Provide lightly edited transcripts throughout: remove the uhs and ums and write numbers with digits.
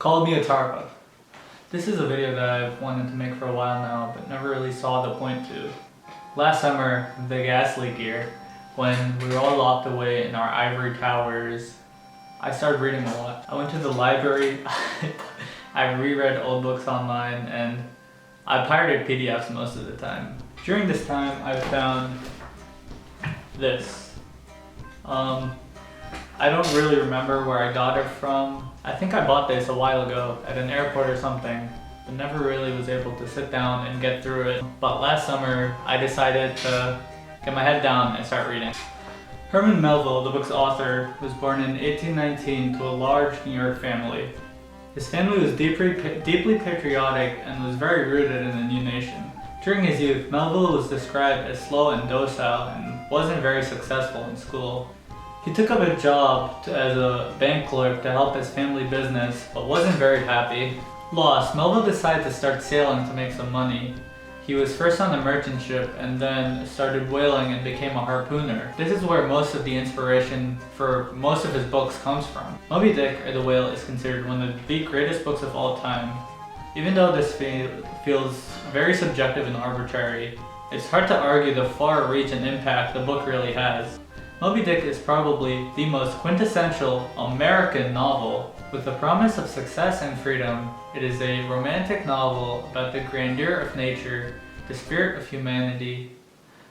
Call me a tarpa. This is a video that I've wanted to make for a while now, but never really saw the point to. Last summer, the gas leak year, when we were all locked away in our ivory towers, I started reading a lot. I went to the library, I reread old books online, and I pirated PDFs most of the time. During this time, I found this. I don't really remember where I got it from. I think I bought this a while ago at an airport or something, but never really was able to sit down and get through it. But last summer, I decided to get my head down and start reading. Herman Melville, the book's author, was born in 1819 to a large New York family. His family was deeply patriotic and was very rooted in the new nation. During his youth, Melville was described as slow and docile and wasn't very successful in school. He took up a job as a bank clerk to help his family business, but wasn't very happy. Lost, Melville decided to start sailing to make some money. He was first on a merchant ship and then started whaling and became a harpooner. This is where most of the inspiration for most of his books comes from. Moby Dick, or The Whale, is considered one of the greatest books of all time. Even though this feels very subjective and arbitrary, it's hard to argue the far reach and impact the book really has. Moby Dick is probably the most quintessential American novel. With the promise of success and freedom, it is a romantic novel about the grandeur of nature, the spirit of humanity,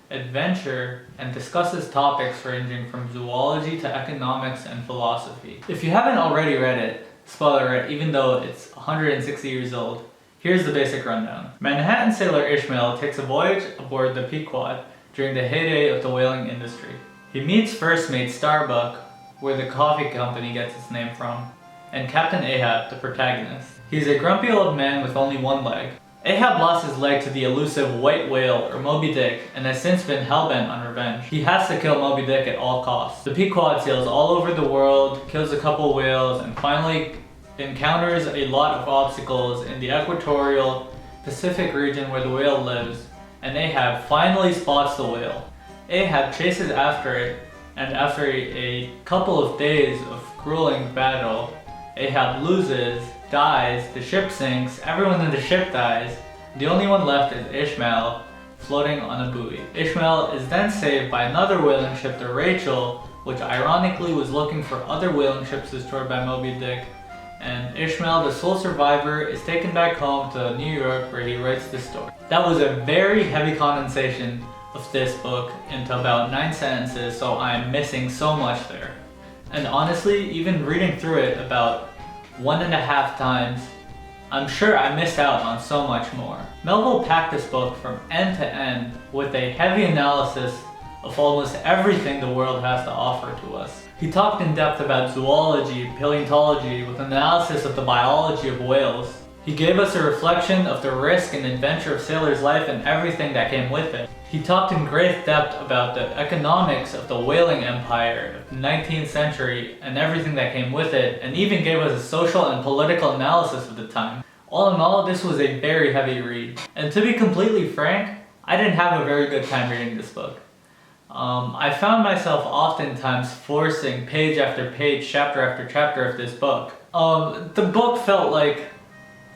adventure, and discusses topics ranging from zoology to economics and philosophy. If you haven't already read it, spoiler alert, even though it's 160 years old, here's the basic rundown. Manhattan sailor Ishmael takes a voyage aboard the Pequod during the heyday of the whaling industry. He meets first mate Starbuck, where the coffee company gets its name from, and Captain Ahab, the protagonist. He's a grumpy old man with only one leg. Ahab lost his leg to the elusive white whale, or Moby Dick, and has since been hellbent on revenge. He has to kill Moby Dick at all costs. The Pequod sails all over the world, kills a couple whales, and finally encounters a lot of obstacles in the equatorial Pacific region where the whale lives, and Ahab finally spots the whale. Ahab chases after it, and after a couple of days of grueling battle, Ahab loses, dies, the ship sinks, everyone in the ship dies. The only one left is Ishmael, floating on a buoy. Ishmael is then saved by another whaling ship, the Rachel, which ironically was looking for other whaling ships destroyed by Moby Dick, and Ishmael, the sole survivor, is taken back home to New York where he writes the story. That was a very heavy condensation of this book into about 9 sentences, so I'm missing so much there. And honestly, even reading through it about 1.5 times, I'm sure I missed out on so much more. Melville packed this book from end to end with a heavy analysis of almost everything the world has to offer to us. He talked in depth about zoology, paleontology, with analysis of the biology of whales. He gave us a reflection of the risk and adventure of sailor's life and everything that came with it. He talked in great depth about the economics of the whaling empire of the 19th century and everything that came with it, and even gave us a social and political analysis of the time. All in all, this was a very heavy read. And to be completely frank, I didn't have a very good time reading this book. I found myself oftentimes forcing page after page, chapter after chapter of this book. The book felt like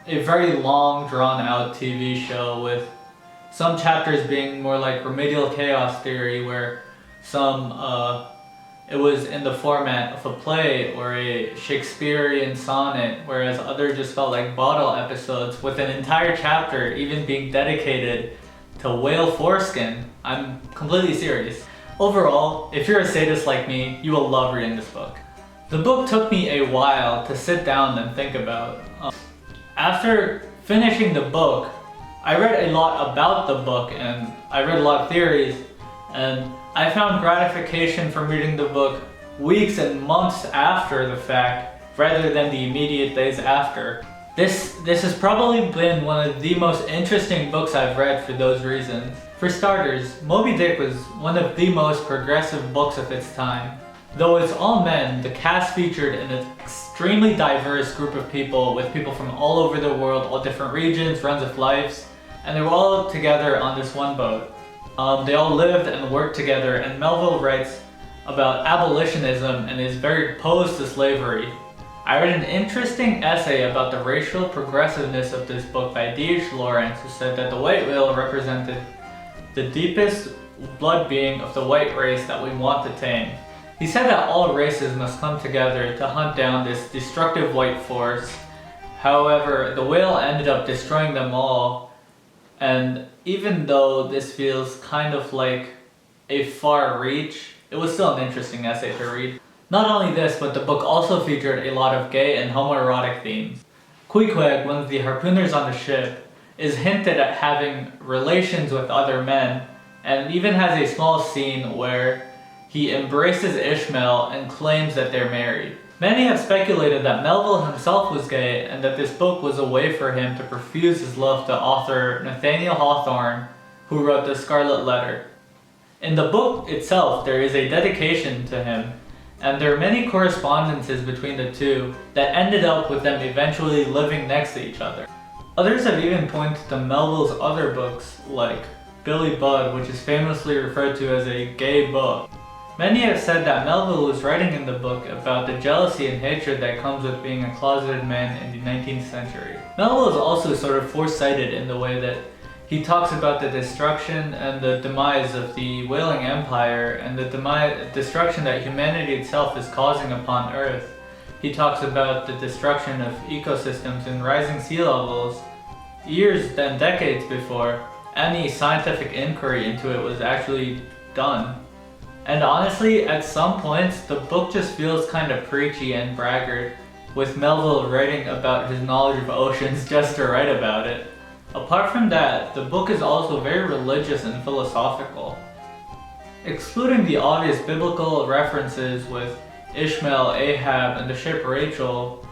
a very long, drawn-out TV show, with some chapters being more like remedial chaos theory, where it was in the format of a play or a Shakespearean sonnet, whereas others just felt like bottle episodes, with an entire chapter even being dedicated to whale foreskin. I'm completely serious. Overall, if you're a sadist like me, you will love reading this book. The book took me a while to sit down and think about. After finishing the book, I read a lot about the book and I read a lot of theories, and I found gratification from reading the book weeks and months after the fact rather than the immediate days after. This has probably been one of the most interesting books I've read for those reasons. For starters, Moby Dick was one of the most progressive books of its time. Though it's all men, the cast featured an extremely diverse group of people, with people from all over the world, all different regions, runs of lives, and they were all together on this one boat. They all lived and worked together, and Melville writes about abolitionism and is very opposed to slavery. I read an interesting essay about the racial progressiveness of this book by D.H. Lawrence, who said that the white whale represented the deepest blood being of the white race that we want to tame. He said that all races must come together to hunt down this destructive white force. However, the whale ended up destroying them all, and even though this feels kind of like a far reach, it was still an interesting essay to read. Not only this, but the book also featured a lot of gay and homoerotic themes. Queequeg, one of the harpooners on the ship, is hinted at having relations with other men, and even has a small scene where he embraces Ishmael and claims that they're married. Many have speculated that Melville himself was gay and that this book was a way for him to profuse his love to author Nathaniel Hawthorne, who wrote The Scarlet Letter. In the book itself, there is a dedication to him, and there are many correspondences between the two that ended up with them eventually living next to each other. Others have even pointed to Melville's other books, like Billy Budd, which is famously referred to as a gay book. Many have said that Melville was writing in the book about the jealousy and hatred that comes with being a closeted man in the 19th century. Melville is also sort of foresighted in the way that he talks about the destruction and the demise of the whaling empire and the destruction that humanity itself is causing upon Earth. He talks about the destruction of ecosystems and rising sea levels years and decades before any scientific inquiry into it was actually done. And honestly, at some points, the book just feels kind of preachy and braggart, with Melville writing about his knowledge of oceans just to write about it. Apart from that, the book is also very religious and philosophical. Excluding the obvious biblical references with Ishmael, Ahab, and the ship Rachel,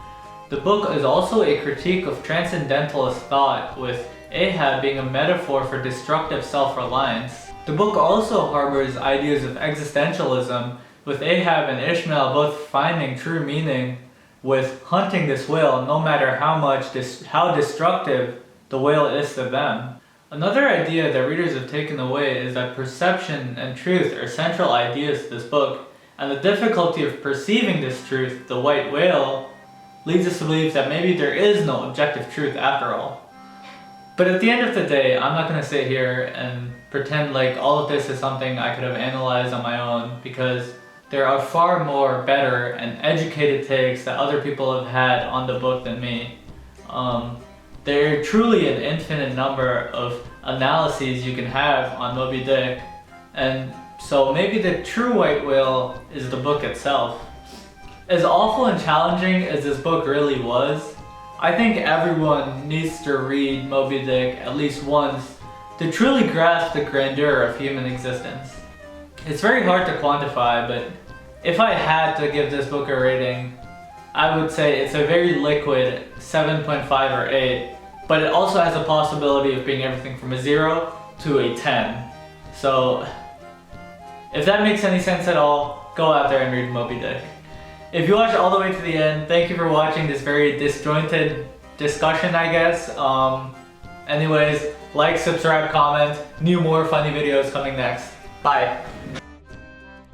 the book is also a critique of transcendentalist thought, with Ahab being a metaphor for destructive self-reliance. The book also harbors ideas of existentialism, with Ahab and Ishmael both finding true meaning with hunting this whale no matter how destructive the whale is to them. Another idea that readers have taken away is that perception and truth are central ideas to this book, and the difficulty of perceiving this truth, the white whale, leads us to believe that maybe there is no objective truth after all. But at the end of the day, I'm not going to sit here and pretend like all of this is something I could have analyzed on my own, because there are far more better and educated takes that other people have had on the book than me. There are truly an infinite number of analyses you can have on Moby Dick, and so maybe the true white whale is the book itself. As awful and challenging as this book really was, I think everyone needs to read Moby Dick at least once to truly grasp the grandeur of human existence. It's very hard to quantify, but if I had to give this book a rating, I would say it's a very liquid 7.5 or 8, but it also has a possibility of being everything from a 0 to a 10. So if that makes any sense at all, go out there and read Moby Dick. If you watched all the way to the end, thank you for watching this very disjointed discussion, I guess. Anyways, like, subscribe, comment, more funny videos coming next. Bye.